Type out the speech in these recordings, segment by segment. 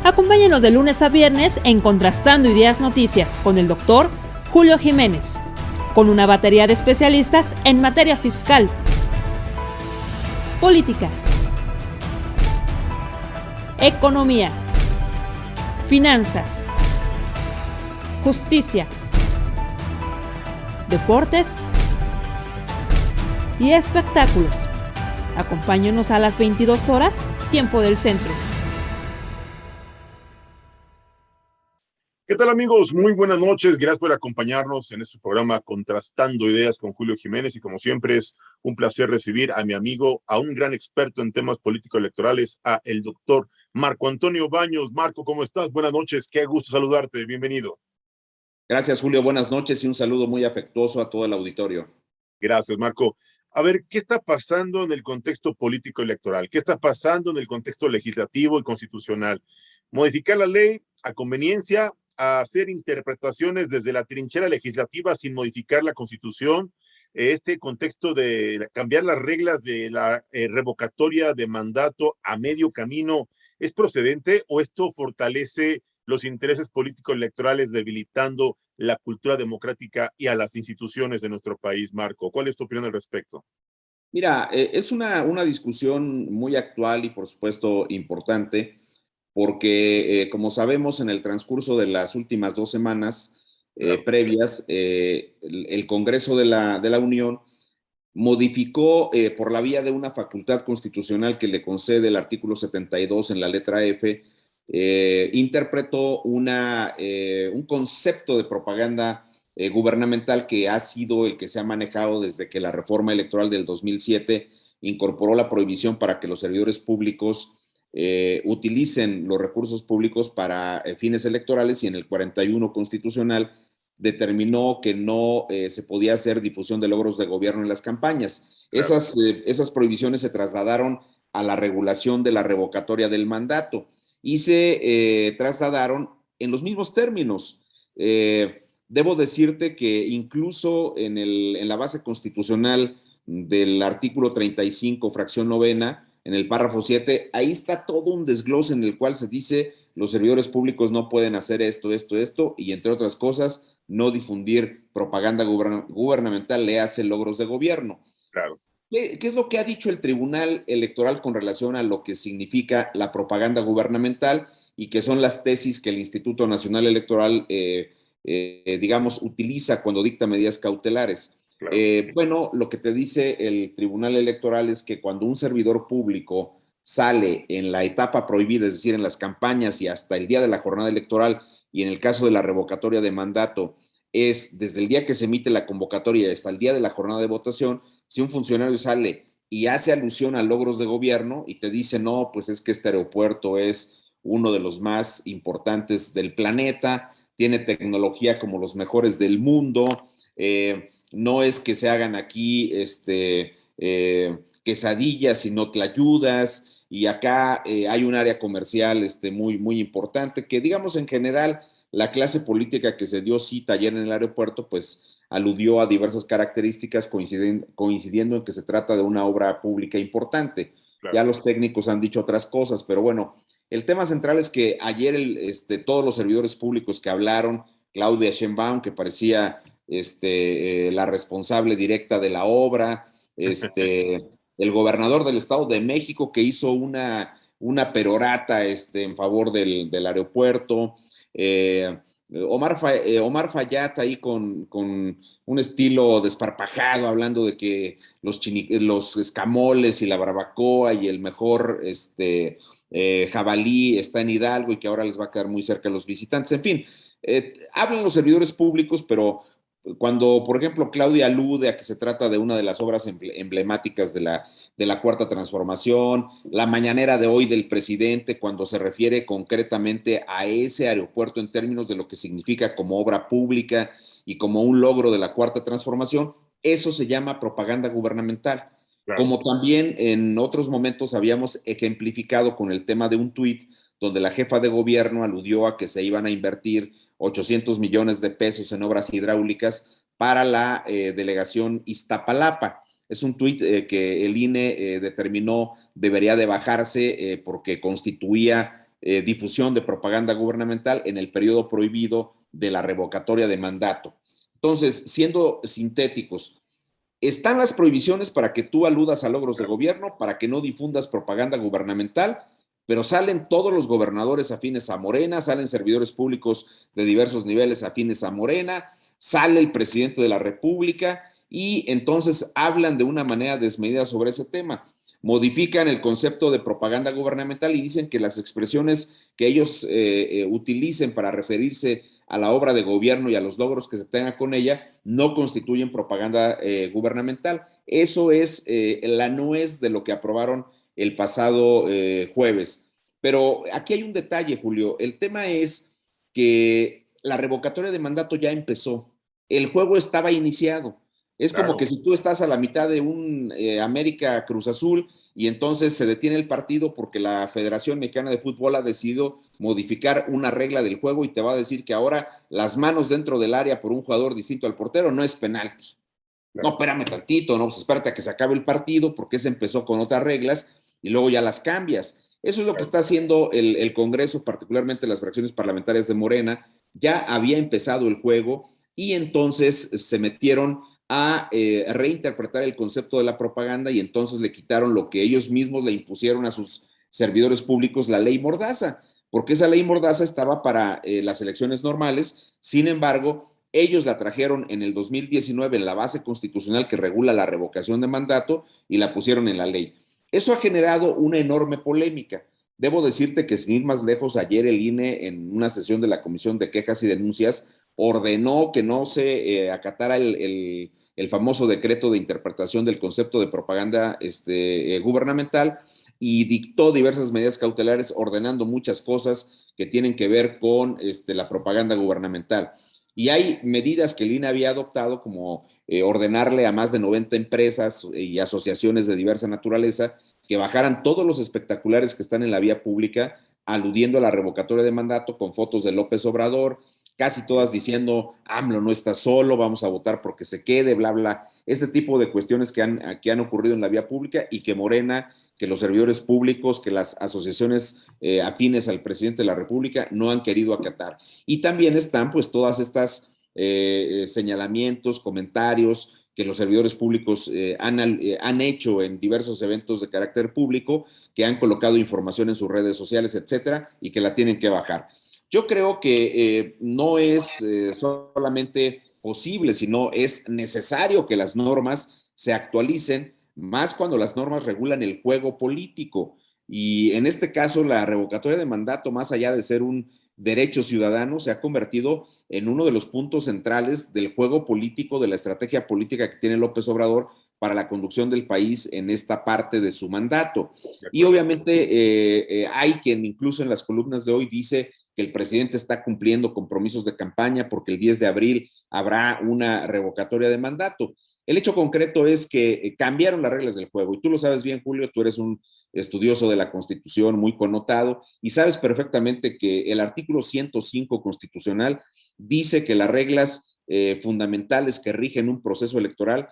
Acompáñenos de lunes a viernes en Contrastando Ideas Noticias con el doctor Julio Jiménez, con una batería de especialistas en materia fiscal, política, economía, finanzas, justicia, deportes y espectáculos. Acompáñenos a las 22 horas, tiempo del centro. ¿Qué tal, amigos? Muy buenas noches. Gracias por acompañarnos en este programa Contrastando Ideas con Julio Jiménez. Y como siempre es un placer recibir a mi amigo, a un gran experto en temas político-electorales, a el doctor Marco Antonio Baños. Marco, ¿cómo estás? Buenas noches. Qué gusto saludarte. Bienvenido. Gracias, Julio. Buenas noches y un saludo muy afectuoso a todo el auditorio. Gracias, Marco. A ver, ¿qué está pasando en el contexto político-electoral? ¿Qué está pasando en el contexto legislativo y constitucional? Modificar la ley a conveniencia, a hacer interpretaciones desde la trinchera legislativa sin modificar la Constitución, este contexto de cambiar las reglas de la revocatoria de mandato a medio camino, ¿es procedente o esto fortalece los intereses políticos electorales, debilitando la cultura democrática y a las instituciones de nuestro país? Marco, ¿cuál es tu opinión al respecto? Mira, es una discusión muy actual y por supuesto importante, porque como sabemos en el transcurso de las últimas 2 semanas Claro. previas, el Congreso de la Unión modificó por la vía de una facultad constitucional que le concede el artículo 72 en la letra F, interpretó un concepto de propaganda gubernamental que ha sido el que se ha manejado desde que la reforma electoral del 2007 incorporó la prohibición para que los servidores públicos utilicen los recursos públicos para fines electorales, y en el 41 constitucional determinó que no se podía hacer difusión de logros de gobierno en las campañas. Claro. Esas prohibiciones se trasladaron a la regulación de la revocatoria del mandato y se trasladaron en los mismos términos. Debo decirte que incluso en la base constitucional del artículo 35, fracción novena, en el párrafo 7, ahí está todo un desglose en el cual se dice los servidores públicos no pueden hacer esto, esto, esto, y entre otras cosas, no difundir propaganda gubernamental, le hace logros de gobierno. Claro. ¿Qué es lo que ha dicho el Tribunal Electoral con relación a lo que significa la propaganda gubernamental y que son las tesis que el Instituto Nacional Electoral, digamos, utiliza cuando dicta medidas cautelares? Claro. Bueno, lo que te dice el Tribunal Electoral es que cuando un servidor público sale en la etapa prohibida, es decir, en las campañas y hasta el día de la jornada electoral, y en el caso de la revocatoria de mandato, es desde el día que se emite la convocatoria hasta el día de la jornada de votación. Si un funcionario sale y hace alusión a logros de gobierno y te dice, no, pues es que este aeropuerto es uno de los más importantes del planeta, tiene tecnología como los mejores del mundo, no es que se hagan aquí quesadillas, sino tlayudas, y acá hay un área comercial muy, muy importante, que digamos en general la clase política que se dio cita ayer en el aeropuerto, pues aludió a diversas características coincidiendo en que se trata de una obra pública importante. Claro. Ya los técnicos han dicho otras cosas, pero bueno, el tema central es que ayer todos los servidores públicos que hablaron, Claudia Sheinbaum, que parecía la responsable directa de la obra, el gobernador del Estado de México, que hizo una perorata en favor del aeropuerto, Omar Fayad ahí con un estilo desparpajado, hablando de que los escamoles y la barbacoa y el mejor jabalí está en Hidalgo y que ahora les va a quedar muy cerca a los visitantes. En fin, hablan los servidores públicos, pero cuando, por ejemplo, Claudia alude a que se trata de una de las obras emblemáticas de la Cuarta Transformación, la mañanera de hoy del presidente, cuando se refiere concretamente a ese aeropuerto en términos de lo que significa como obra pública y como un logro de la Cuarta Transformación, eso se llama propaganda gubernamental. Claro. Como también en otros momentos habíamos ejemplificado con el tema de un tuit donde la jefa de gobierno aludió a que se iban a invertir 800 millones de pesos en obras hidráulicas para la delegación Iztapalapa. Es un tuit que el INE determinó debería de bajarse porque constituía difusión de propaganda gubernamental en el periodo prohibido de la revocatoria de mandato. Entonces, siendo sintéticos, están las prohibiciones para que tú aludas a logros de gobierno, para que no difundas propaganda gubernamental, pero salen todos los gobernadores afines a Morena, salen servidores públicos de diversos niveles afines a Morena, sale el presidente de la República y entonces hablan de una manera desmedida sobre ese tema. Modifican el concepto de propaganda gubernamental y dicen que las expresiones que ellos utilicen para referirse a la obra de gobierno y a los logros que se tengan con ella no constituyen propaganda gubernamental. Eso es la nuez de lo que aprobaron el pasado jueves. Pero aquí hay un detalle, Julio. El tema es que la revocatoria de mandato ya empezó. El juego estaba iniciado. Es como que si tú estás a la mitad de un América Cruz Azul y entonces se detiene el partido porque la Federación Mexicana de Fútbol ha decidido modificar una regla del juego y te va a decir que ahora las manos dentro del área por un jugador distinto al portero no es penalti. No, espérame tantito, no, pues espérate a que se acabe el partido porque se empezó con otras reglas y luego ya las cambias. Eso es lo que está haciendo el Congreso, particularmente las fracciones parlamentarias de Morena. Ya había empezado el juego y entonces se metieron a reinterpretar el concepto de la propaganda y entonces le quitaron lo que ellos mismos le impusieron a sus servidores públicos, la ley Mordaza, porque esa ley Mordaza estaba para las elecciones normales. Sin embargo, ellos la trajeron en el 2019 en la base constitucional que regula la revocación de mandato y la pusieron en la ley. Eso ha generado una enorme polémica. Debo decirte que sin ir más lejos, ayer el INE en una sesión de la Comisión de Quejas y Denuncias ordenó que no se acatara el famoso decreto de interpretación del concepto de propaganda gubernamental y dictó diversas medidas cautelares ordenando muchas cosas que tienen que ver con la propaganda gubernamental. Y hay medidas que el INE había adoptado como ordenarle a más de 90 empresas y asociaciones de diversa naturaleza que bajaran todos los espectaculares que están en la vía pública aludiendo a la revocatoria de mandato con fotos de López Obrador, casi todas diciendo AMLO no está solo, vamos a votar porque se quede, bla, bla. Este tipo de cuestiones que han ocurrido en la vía pública y que Morena, que los servidores públicos, que las asociaciones afines al presidente de la República no han querido acatar. Y también están pues todas estas señalamientos, comentarios que los servidores públicos han hecho en diversos eventos de carácter público, que han colocado información en sus redes sociales, etcétera, y que la tienen que bajar. Yo creo que no es solamente posible, sino es necesario que las normas se actualicen, más cuando las normas regulan el juego político. Y en este caso, la revocatoria de mandato, más allá de ser un derecho ciudadano, se ha convertido en uno de los puntos centrales del juego político, de la estrategia política que tiene López Obrador para la conducción del país en esta parte de su mandato. Y obviamente hay quien incluso en las columnas de hoy dice que el presidente está cumpliendo compromisos de campaña porque el 10 de abril habrá una revocatoria de mandato. El hecho concreto es que cambiaron las reglas del juego y tú lo sabes bien, Julio, tú eres un estudioso de la Constitución muy connotado y sabes perfectamente que el artículo 105 constitucional dice que las reglas fundamentales que rigen un proceso electoral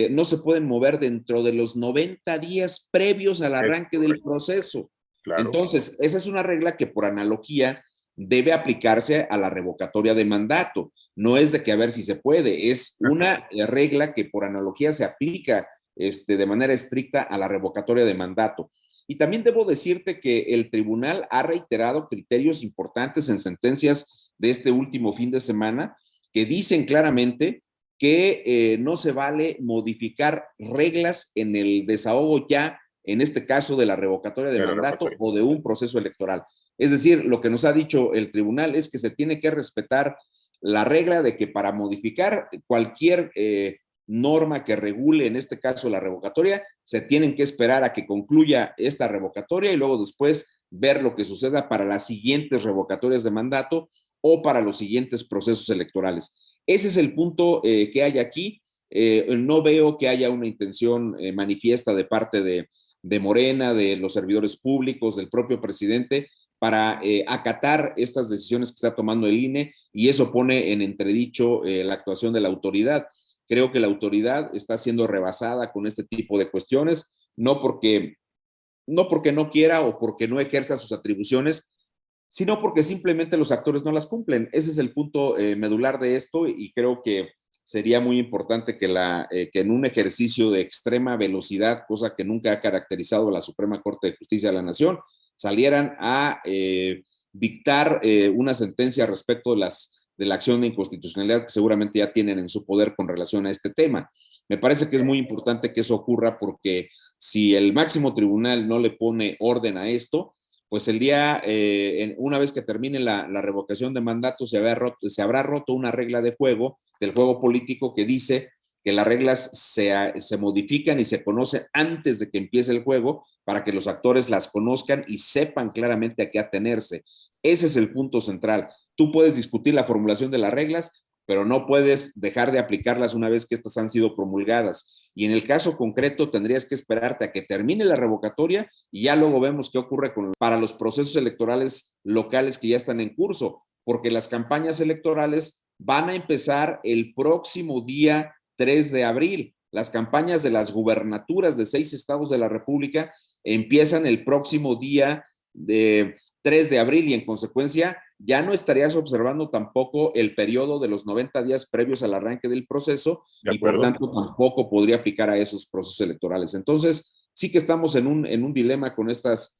no se pueden mover dentro de los 90 días previos al arranque del proceso. Claro. Entonces, esa es una regla que por analogía debe aplicarse a la revocatoria de mandato. No es de que a ver si se puede, es una regla que por analogía se aplica de manera estricta a la revocatoria de mandato. Y también debo decirte que el tribunal ha reiterado criterios importantes en sentencias de este último fin de semana que dicen claramente que no se vale modificar reglas en el desahogo ya, en este caso de la revocatoria de mandato o de un proceso electoral. Es decir, lo que nos ha dicho el tribunal es que se tiene que respetar la regla de que para modificar cualquier norma que regule, en este caso la revocatoria, se tienen que esperar a que concluya esta revocatoria y luego después ver lo que suceda para las siguientes revocatorias de mandato o para los siguientes procesos electorales. Ese es el punto que hay aquí. No veo que haya una intención manifiesta de parte de Morena, de los servidores públicos, del propio presidente, para acatar estas decisiones que está tomando el INE y eso pone en entredicho la actuación de la autoridad. Creo que la autoridad está siendo rebasada con este tipo de cuestiones, no porque no quiera o porque no ejerza sus atribuciones, sino porque simplemente los actores no las cumplen. Ese es el punto medular de esto y creo que sería muy importante que en un ejercicio de extrema velocidad, cosa que nunca ha caracterizado a la Suprema Corte de Justicia de la Nación, salieran a dictar una sentencia respecto de la acción de inconstitucionalidad que seguramente ya tienen en su poder con relación a este tema. Me parece que es muy importante que eso ocurra porque si el máximo tribunal no le pone orden a esto, pues una vez que termine la revocación de mandato, se habrá roto una regla de juego, del juego político, que dice que las reglas se modifican y se conocen antes de que empiece el juego para que los actores las conozcan y sepan claramente a qué atenerse. Ese es el punto central. Tú puedes discutir la formulación de las reglas, pero no puedes dejar de aplicarlas una vez que estas han sido promulgadas. Y en el caso concreto tendrías que esperarte a que termine la revocatoria y ya luego vemos qué ocurre para los procesos electorales locales que ya están en curso, porque las campañas electorales van a empezar el próximo día 3 de abril. Las campañas de las gubernaturas de 6 estados de la República empiezan el próximo día de 3 de abril y en consecuencia ya no estarías observando tampoco el periodo de los 90 días previos al arranque del proceso y por tanto tampoco podría aplicar a esos procesos electorales. Entonces, sí que estamos en un dilema con estas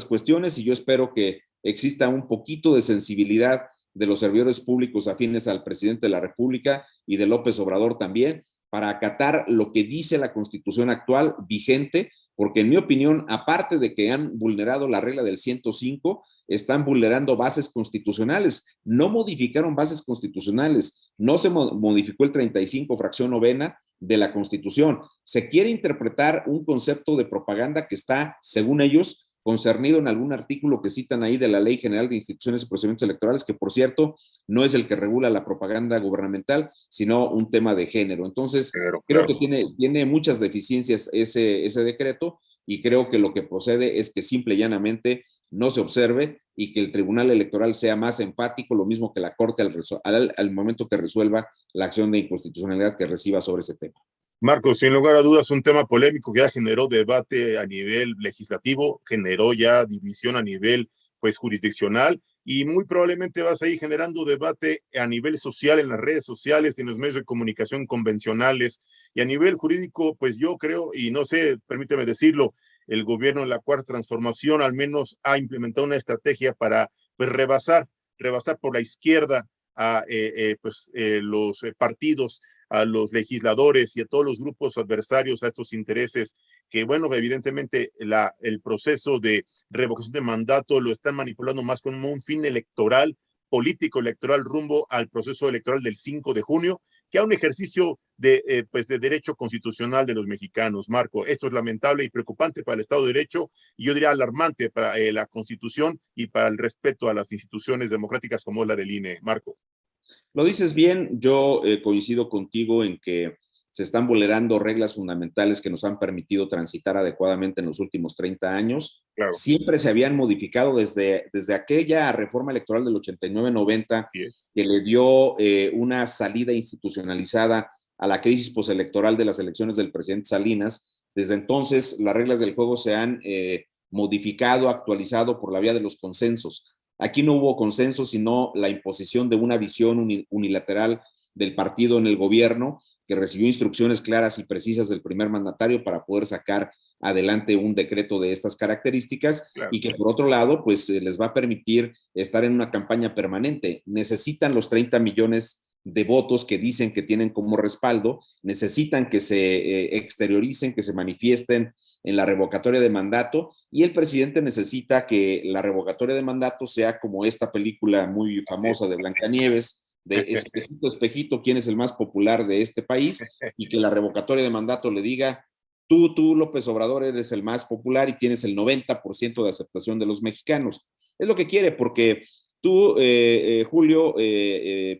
cuestiones y yo espero que exista un poquito de sensibilidad de los servidores públicos afines al presidente de la República y de López Obrador también para acatar lo que dice la Constitución actual vigente, porque en mi opinión, aparte de que han vulnerado la regla del 105, están vulnerando bases constitucionales. No modificaron bases constitucionales, no se modificó el 35, fracción novena de la Constitución. Se quiere interpretar un concepto de propaganda que está, según ellos, concernido en algún artículo que citan ahí de la Ley General de Instituciones y Procedimientos Electorales, que por cierto no es el que regula la propaganda gubernamental, sino un tema de género. Entonces, creo que tiene muchas deficiencias ese decreto y creo que lo que procede es que simple y llanamente no se observe y que el Tribunal Electoral sea más empático, lo mismo que la Corte al momento que resuelva la acción de inconstitucionalidad que reciba sobre ese tema. Marcos, sin lugar a dudas, un tema polémico que ya generó debate a nivel legislativo, generó ya división a nivel pues jurisdiccional y muy probablemente va a seguir generando debate a nivel social en las redes sociales, en los medios de comunicación convencionales y a nivel jurídico, pues yo creo, y no sé, permíteme decirlo, el gobierno de la Cuarta Transformación al menos ha implementado una estrategia para pues rebasar por la izquierda a los partidos, a los legisladores y a todos los grupos adversarios a estos intereses que, bueno, evidentemente el proceso de revocación de mandato lo están manipulando más como un fin electoral, político electoral rumbo al proceso electoral del 5 de junio, que a un ejercicio de derecho constitucional de los mexicanos. Marco, esto es lamentable y preocupante para el Estado de Derecho y yo diría alarmante para la Constitución y para el respeto a las instituciones democráticas como la del INE. Marco. Lo dices bien, yo coincido contigo en que se están vulnerando reglas fundamentales que nos han permitido transitar adecuadamente en los últimos 30 años. Claro. Siempre se habían modificado desde aquella reforma electoral del 89-90 que le dio una salida institucionalizada a la crisis postelectoral de las elecciones del presidente Salinas. Desde entonces, las reglas del juego se han modificado, actualizado por la vía de los consensos. Aquí no hubo consenso, sino la imposición de una visión unilateral del partido en el gobierno, que recibió instrucciones claras y precisas del primer mandatario para poder sacar adelante un decreto de estas características, claro, y que por otro lado, pues les va a permitir estar en una campaña permanente. Necesitan los 30 millones de votos que dicen que tienen como respaldo, necesitan que se exterioricen, que se manifiesten en la revocatoria de mandato, y el presidente necesita que la revocatoria de mandato sea como esta película muy famosa de Blancanieves, de espejito, espejito, quién es el más popular de este país, y que la revocatoria de mandato le diga, tú, López Obrador, eres el más popular y tienes el 90% de aceptación de los mexicanos. Es lo que quiere, porque tú, Julio,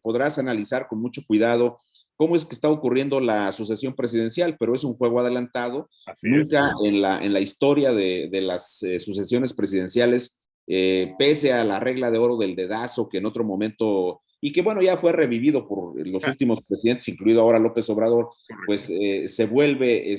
podrás analizar con mucho cuidado cómo es que está ocurriendo la sucesión presidencial, pero es un juego adelantado. Nunca en la historia de las sucesiones presidenciales, pese a la regla de oro del dedazo que en otro momento, y que bueno, ya fue revivido por los últimos presidentes, incluido ahora López Obrador, pues se vuelve,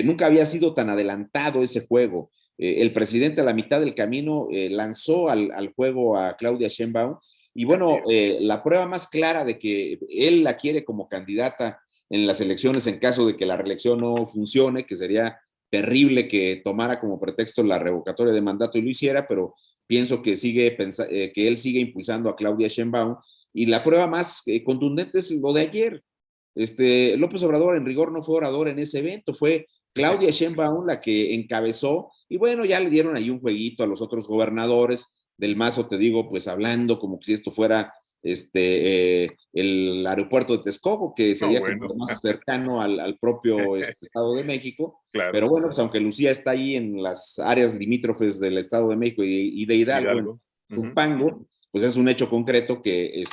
nunca había sido tan adelantado ese juego. el presidente a la mitad del camino lanzó al juego a Claudia Sheinbaum. Y bueno, la prueba más clara de que él la quiere como candidata en las elecciones en caso de que la reelección no funcione, que sería terrible que tomara como pretexto la revocatoria de mandato y lo hiciera, pero pienso que que él sigue impulsando a Claudia Sheinbaum. Y la prueba más contundente es lo de ayer. López Obrador en rigor no fue orador en ese evento, fue Claudia Sheinbaum la que encabezó, y bueno, ya le dieron ahí un jueguito a los otros gobernadores. Del Mazo, te digo, pues hablando como si esto fuera el aeropuerto de Texcoco, que sería como lo más cercano al propio Estado de México. Claro. Pero bueno, pues aunque Lucía está ahí en las áreas limítrofes del Estado de México y de Hidalgo. En Zumpango, pues es un hecho concreto que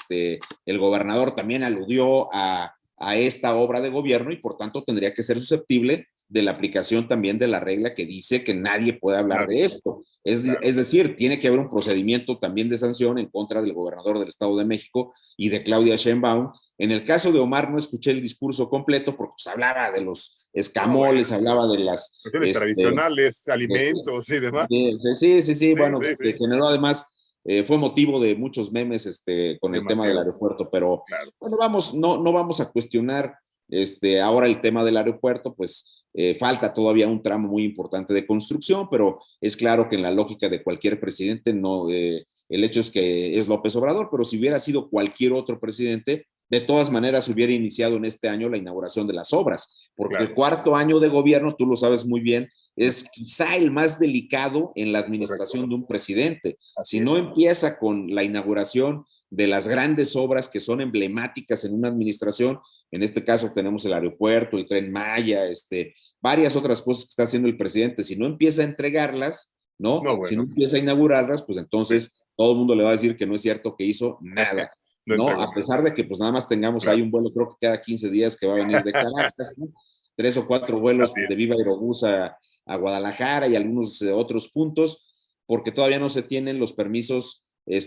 el gobernador también aludió a esta obra de gobierno y por tanto tendría que ser susceptible de la aplicación también de la regla que dice que nadie puede hablar de esto. Es decir, tiene que haber un procedimiento también de sanción en contra del gobernador del Estado de México y de Claudia Sheinbaum. En el caso de Omar no escuché el discurso completo porque pues, hablaba de los escamoles, hablaba de las cuestiones tradicionales, alimentos y demás. Sí, bueno, que generó además fue motivo de muchos memes con el tema del aeropuerto, pero bueno, no vamos a cuestionar ahora el tema del aeropuerto, pues falta todavía un tramo muy importante de construcción, pero es claro que en la lógica de cualquier presidente, no, el hecho es que es López Obrador, pero si hubiera sido cualquier otro presidente, de todas maneras hubiera iniciado en este año la inauguración de las obras, porque el cuarto año de gobierno, tú lo sabes muy bien, es quizá el más delicado en la administración de un presidente. Si no empieza con la inauguración de las grandes obras que son emblemáticas en una administración, en este caso tenemos el aeropuerto, el Tren Maya, varias otras cosas que está haciendo el presidente. Si no empieza a entregarlas, ¿no? Si no empieza a inaugurarlas, pues entonces todo el mundo le va a decir que no es cierto que hizo nada, ¿no? A pesar de que pues nada más tengamos ahí un vuelo, creo que cada 15 días que va a venir de Caracas, ¿no? 3 o 4 vuelos de Viva Aerobús a Guadalajara y algunos otros puntos, porque todavía no se tienen los permisos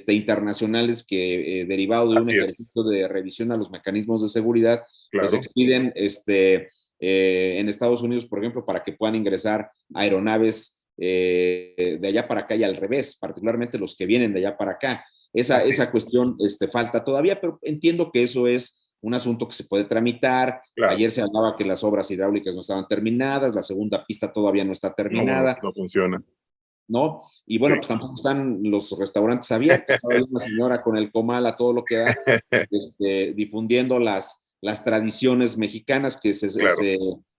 internacionales que derivado de un ejercicio de revisión a los mecanismos de seguridad, pues expiden en Estados Unidos, por ejemplo, para que puedan ingresar aeronaves de allá para acá y al revés, particularmente los que vienen de allá para acá. Esa cuestión falta todavía, pero entiendo que eso es un asunto que se puede tramitar. Ayer se hablaba que las obras hidráulicas no estaban terminadas, la segunda pista todavía no está terminada. No funciona. ¿No? Y bueno, pues tampoco están los restaurantes abiertos. Hay una señora con el comal a todo lo que da, difundiendo las tradiciones mexicanas que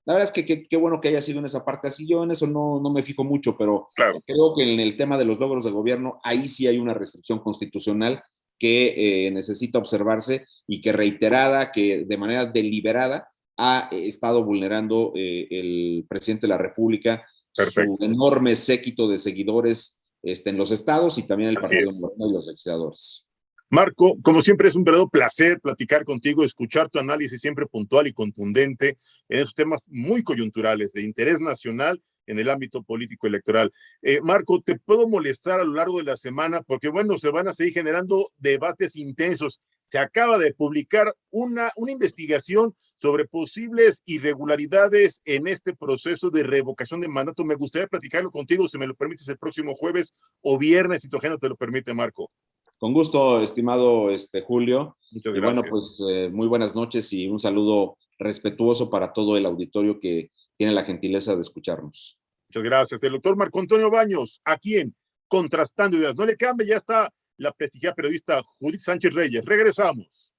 la verdad es que qué bueno que haya sido en esa parte así. Yo en eso no me fijo mucho, pero creo que en el tema de los logros de gobierno, ahí sí hay una restricción constitucional que necesita observarse y que que de manera deliberada ha estado vulnerando el presidente de la República. Su enorme séquito de seguidores en los estados y también el Partido Moreno y los legisladores. Marco, como siempre es un verdadero placer platicar contigo, escuchar tu análisis siempre puntual y contundente en esos temas muy coyunturales de interés nacional en el ámbito político electoral. Marco, te puedo molestar a lo largo de la semana porque, bueno, se van a seguir generando debates intensos. Se acaba de publicar una investigación sobre posibles irregularidades en este proceso de revocación de mandato. Me gustaría platicarlo contigo, si me lo permites, el próximo jueves o viernes, si tu agenda te lo permite, Marco. Con gusto, estimado Julio. Muchas gracias. Y bueno, pues muy buenas noches y un saludo respetuoso para todo el auditorio que tiene la gentileza de escucharnos. Muchas gracias. El doctor Marco Antonio Baños, aquí en Contrastando Ideas. No le cambie, ya está la prestigiada periodista Judith Sánchez Reyes. Regresamos.